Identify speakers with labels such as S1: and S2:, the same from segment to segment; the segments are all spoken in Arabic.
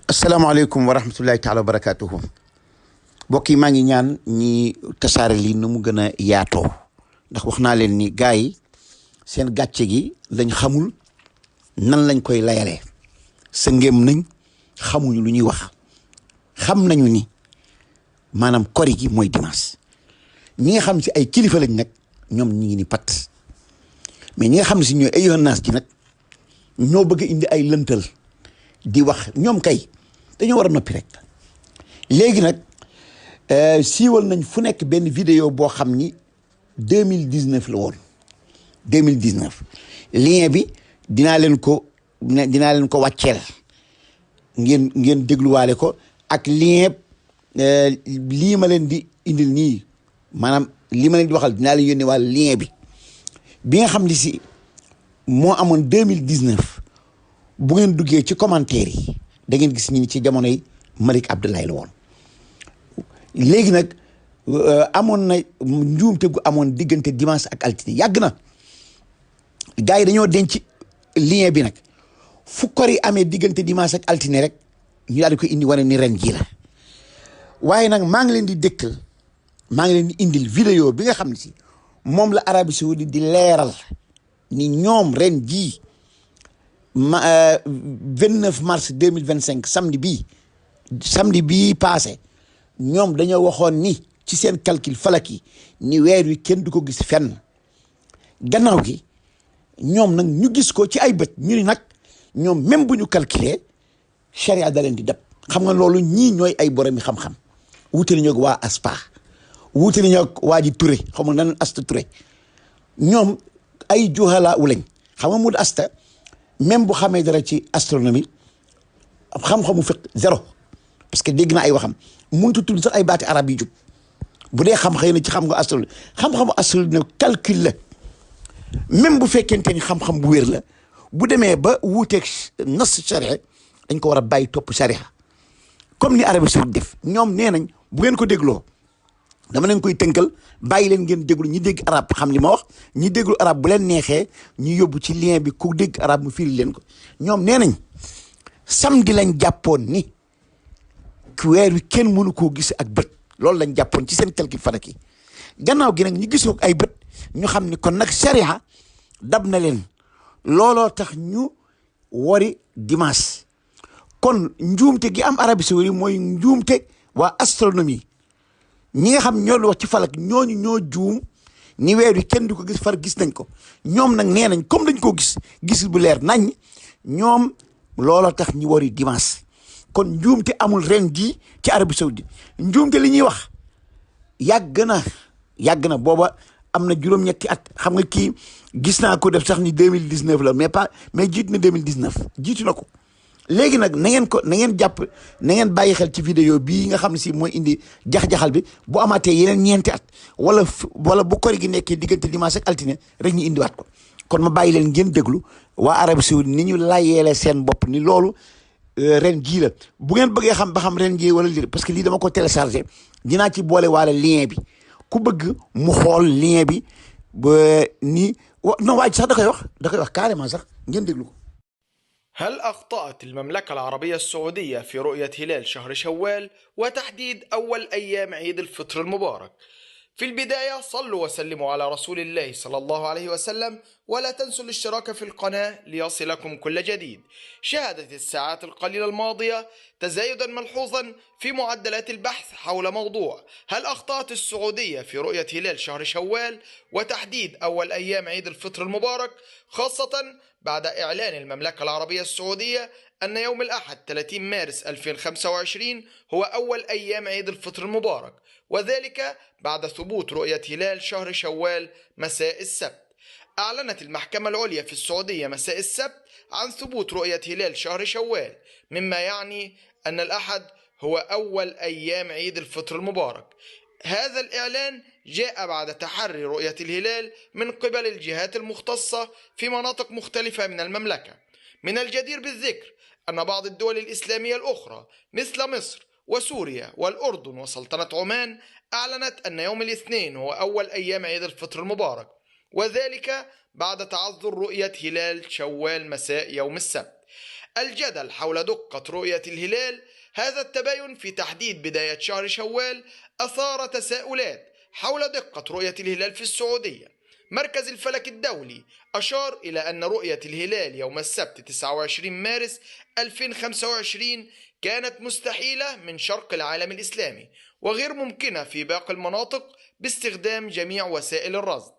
S1: asalaamaaleykum wa rahmatullahi taala wa barakaatuhu mbokk yi maa ngi ñaan ñi tasaare lii nu mu gën a yaatoo ndax wax naa leen ni gars yi seen gàcce gi lañ xamul nan lañ koy layalee sa ngéem nañ xamuñu lu ñuy wax xam nañu ni maanaam kori gi mooy dimanche ñi nga xam si ay kilifa lañ nag ñoom ñi ngi ni pat mais ñi nga xam ne si ñooy ay naas ji nag ñoo bëgg a indi ay lëntal di wax ñoom kay dañoo war a noppi rek léegi nag siiwal nañ fu nekk benn vidéo boo xam ni 2019 la woon 2019 lien bi dinaa leen ko wàcceel ngeen dégluwaale ko ak lien lii ma leen di indil nii maanaam lii ma leen di waxal dinaa leen yónnee wàll lien bi nga xam ni si moo amoon 2019 bu ngeen duggee ci commentaire yi da ngeen gis ñu ni ci jamonoy Malick Abdoulaye la woon léegi nag amoon na njuumte gu amoon diggante dimanche ak altine yàgg na gars yi dañoo denc lien bi nag fu kori amee diggante dimanche ak altine rek ñu daal di koy indi wane ni ren jii la waaye nag maa ngi leen di dëkkal maa ngi leen di indil vidéo bi nga xam ne si moom la Arabie Saoudite di leeral ni ñoom ren jii 29 mars 2025 samedi bii passé ñoom dañoo waxoon ni ci seen calcul falaki ni weer wi kenn du ko gis fenn gannaaw gi ñoom nag ñu gis ko ci ay bët ñu ni nag ñoom même bu ñu calculer charia da leen di dab xam nga loolu ñii ñooy ay boromi xam-xam wuute nañu ak waa ASPA wuute nañu ak waa ji Touré xam nga nan Asta Touré ñoom ay juhala lañ xam nga mu Asta même bu xamee dara ci astronomie xam-xamu fiq zéro parce que dégg na ay waxam mënut a tudd sax ay baati arab yi jub bu dee xam xëy na ci xam nga astronomie xam-xamu astronomie calcul la même bu fekkente ni xam-xam bu wér la bu demee ba wuuteeg nas charia dañ ko war a bàyyi topp charia comme ni Arabie Saoudite def ñoom nee nañ bu ngeen ko dégloo dama leen koy tënkal bàyyi leen ngeen déglu ñi dégg arab xam li ma wax ñi déglu arab bu leen neexee ñu yóbbu ci lien bi ku dégg arab mu firi leen ko ñoom nee nañ samedi lañ jàppoon ni weer wi kenn mënu koo gis ak bët loolu lañ jàppoon ci seen calcul falaki gannaaw gi nag ñu gisoo ay bët ñu xam ni kon nag sharia dab na leen looloo tax ñu wari dimanche kon njuumte gi am Arabie Saoudite mooy njuumte waa astronomie ñi nga xam ñoo wax ci falak ñooñu ñoo juum ni weer wi kenn du ko gis far gis nañ ko ñoom nag nee nañ comme dañ koo gis bu leer nañ ñoom looloo tax ñu wari dimanche kon njuumte amul ren jii ci Arabie Saoudite njuumte li ñuy wax yàgg na booba am na juróom-ñetti at xam nga kii gis naa ko def sax ni 2019 la mais jiitu na 2019 jiitu na ko léegi nag na ngeen jàpp na ngeen bàyyi xel ci vidéo bii nga xam ne si mooy indi jax-jaxal bi bu amaatee yeneen ñeenti at wala bu kori gi nekkee diggante dimanche ak altine rek ñu indiwaat ko kon ma bàyyi leen ngeen déglu waa Arabie Saoudite ni ñu layeele seen bopp ni loolu ren jii la bu ngeen bëggee xam ba xam ren jii wala lii parce que lii dama ko téléchargé dinaa ci boole waale lien bi ku bëgg mu xool lien bi ba nii non waaj sax da koy wax carrément sax ngeen déglu ko.
S2: هل أخطأت المملكة العربية السعودية في رؤية هلال شهر شوال وتحديد أول أيام عيد الفطر المبارك؟ في البداية صلوا وسلموا على رسول الله صلى الله عليه وسلم، ولا تنسوا الاشتراك في القناة ليصلكم كل جديد. شهدت الساعات القليلة الماضية تزايدا ملحوظا في معدلات البحث حول موضوع هل أخطأت السعودية في رؤية هلال شهر شوال وتحديد أول أيام عيد الفطر المبارك، خاصة بعد إعلان المملكة العربية السعودية أن يوم الأحد 30 مارس 2025 هو أول أيام عيد الفطر المبارك، وذلك بعد ثبوت رؤية هلال شهر شوال مساء السبت. أعلنت المحكمة العليا في السعودية مساء السبت عن ثبوت رؤية هلال شهر شوال، مما يعني أن الأحد هو أول أيام عيد الفطر المبارك. هذا الإعلان جاء بعد تحري رؤية الهلال من قبل الجهات المختصة في مناطق مختلفة من المملكة. من الجدير بالذكر أن بعض الدول الإسلامية الأخرى مثل مصر وسوريا والأردن وسلطنة عمان أعلنت أن يوم الاثنين هو أول أيام عيد الفطر المبارك، وذلك بعد تعذر رؤية هلال شوال مساء يوم السبت. الجدل حول دقة رؤية الهلال. هذا التباين في تحديد بداية شهر شوال أثار تساؤلات حول دقة رؤية الهلال في السعودية. مركز الفلك الدولي أشار إلى أن رؤية الهلال يوم السبت 29 مارس 2025 كانت مستحيلة من شرق العالم الإسلامي وغير ممكنة في باقي المناطق باستخدام جميع وسائل الرصد.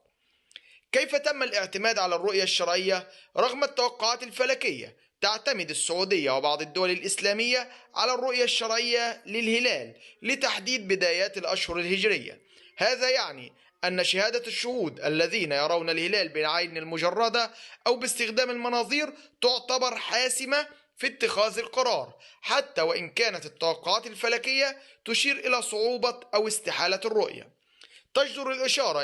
S2: كيف تم الاعتماد على الرؤية الشرعية رغم التوقعات الفلكية؟ تعتمد السعودية وبعض الدول الإسلامية على الرؤية الشرعية للهلال لتحديد بدايات الأشهر الهجرية. هذا يعني أن شهادة الشهود الذين يرون الهلال بالعين المجردة أو باستخدام المناظير تعتبر حاسمة في اتخاذ القرار، حتى وإن كانت التوقعات الفلكية تشير إلى صعوبة أو استحالة الرؤية. تجدر الإشارة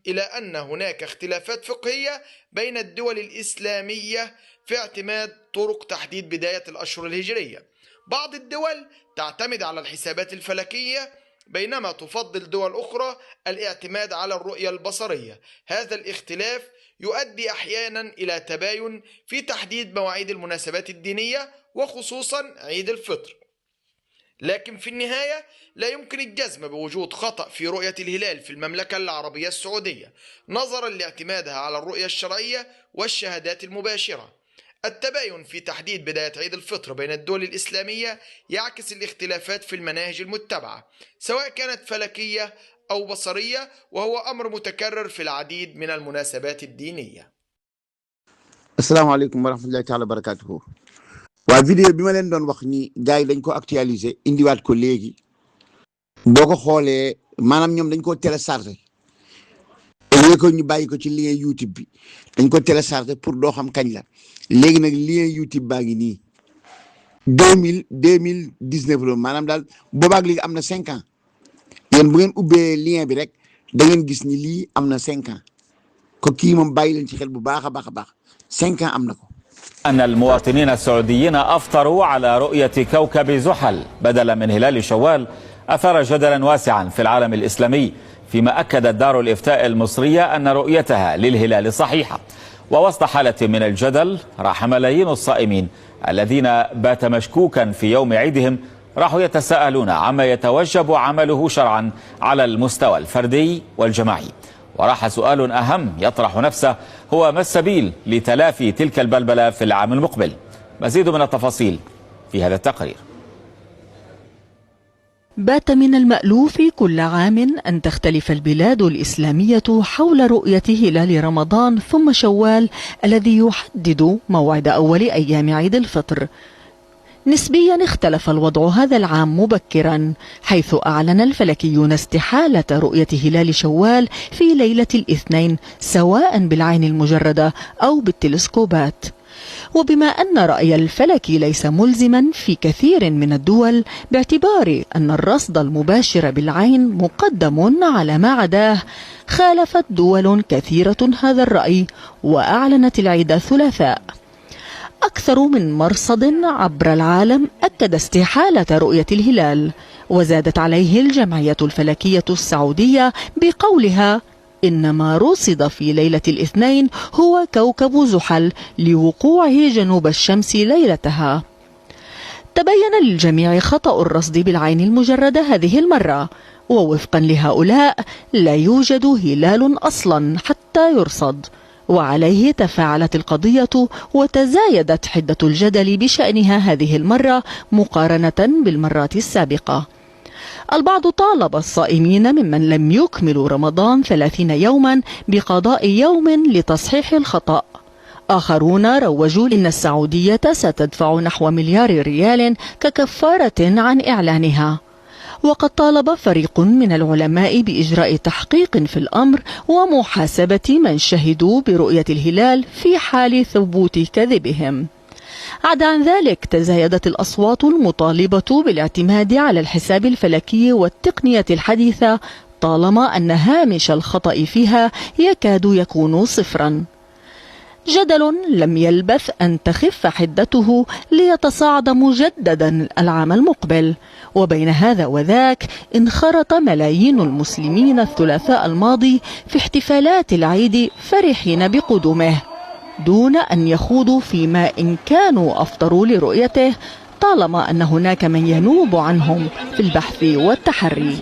S2: إلى أن هناك اختلافات فقهية بين الدول الإسلامية في اعتماد طرق تحديد بداية الأشهر الهجرية. بعض الدول تعتمد على الحسابات الفلكية بينما تفضل دول أخرى الاعتماد على الرؤية البصرية. هذا الاختلاف يؤدي أحيانا إلى تباين في تحديد مواعيد المناسبات الدينية وخصوصا عيد الفطر. لكن في النهاية لا يمكن الجزم بوجود خطأ في رؤية الهلال في المملكة العربية السعودية نظرا لاعتمادها على الرؤية الشرعية والشهادات المباشرة. التباين في تحديد بداية عيد الفطر بين الدول الإسلامية يعكس الاختلافات في المناهج المتبعة سواء كانت فلكية أو بصرية، وهو أمر متكرر في العديد من المناسبات الدينية.
S1: السلام عليكم ورحمة الله تعالى وبركاته. waa vidéo bi ma leen doon wax ni gars yi dañ ko actualiser indiwaat ko léegi boo ko xoolee maanaam ñoom dañ ko télécharger léegi ko ñu bàyyi ko ci lien YouTube bi dañ ko télécharger pour doo xam kañ la léegi nag lien YouTube baa ngi nii 2019 la maanaam daal boobaag léegi am na 5 ans yéen bu ngeen ubbee lien bi rek da ngeen gis ni lii am na 5 ans ko kii moom bàyyi leen ci xel bu baax a baax a baax 5 ans am na ko.
S3: أن المواطنين السعوديين أفطروا على رؤية كوكب زحل بدلا من هلال شوال أثار جدلا واسعا في العالم الإسلامي، فيما أكدت دار الإفتاء المصرية أن رؤيتها للهلال صحيحة. ووسط حالة من الجدل راح ملايين الصائمين الذين بات مشكوكا في يوم عيدهم راحوا يتساءلون عما يتوجب عمله شرعا على المستوى الفردي والجماعي. وراح سؤال أهم يطرح نفسه، هو ما السبيل لتلافي تلك البلبلة في العام المقبل؟ مزيد من التفاصيل في هذا التقرير.
S4: بات من المألوف كل عام أن تختلف البلاد الإسلامية حول رؤية هلال رمضان ثم شوال الذي يحدد موعد أول أيام عيد الفطر. نسبيا اختلف الوضع هذا العام مبكرا، حيث أعلن الفلكيون استحالة رؤية هلال شوال في ليلة الاثنين سواء بالعين المجردة أو بالتلسكوبات. وبما أن رأي الفلك ليس ملزما في كثير من الدول باعتبار أن الرصد المباشر بالعين مقدم على ما عداه، خالفت دول كثيرة هذا الرأي وأعلنت العيد الثلاثاء. أكثر من مرصد عبر العالم أكد استحالة رؤية الهلال، وزادت عليه الجمعية الفلكية السعودية بقولها إن ما رصد في ليلة الاثنين هو كوكب زحل لوقوعه جنوب الشمس ليلتها. تبين للجميع خطأ الرصد بالعين المجردة هذه المرة، ووفقا لهؤلاء لا يوجد هلال أصلا حتى يرصد، وعليه تفاعلت القضية وتزايدت حدة الجدل بشأنها هذه المرة مقارنة بالمرات السابقة. البعض طالب الصائمين ممن لم يكملوا رمضان 30 يوما بقضاء يوم لتصحيح الخطأ. آخرون روجوا إن السعودية ستدفع نحو مليار ريال ككفارة عن إعلانها. وقد طالب فريق من العلماء بإجراء تحقيق في الأمر ومحاسبة من شهدوا برؤية الهلال في حال ثبوت كذبهم. عدا عن ذلك تزايدت الأصوات المطالبة بالاعتماد على الحساب الفلكي والتقنية الحديثة، طالما أن هامش الخطأ فيها يكاد يكون صفرا. جدل لم يلبث أن تخف حدته ليتصاعد مجددا العام المقبل. وبين هذا وذاك انخرط ملايين المسلمين الثلاثاء الماضي في احتفالات العيد فرحين بقدومه، دون أن يخوضوا فيما إن كانوا أفطروا لرؤيته، طالما أن هناك من ينوب عنهم في البحث والتحري.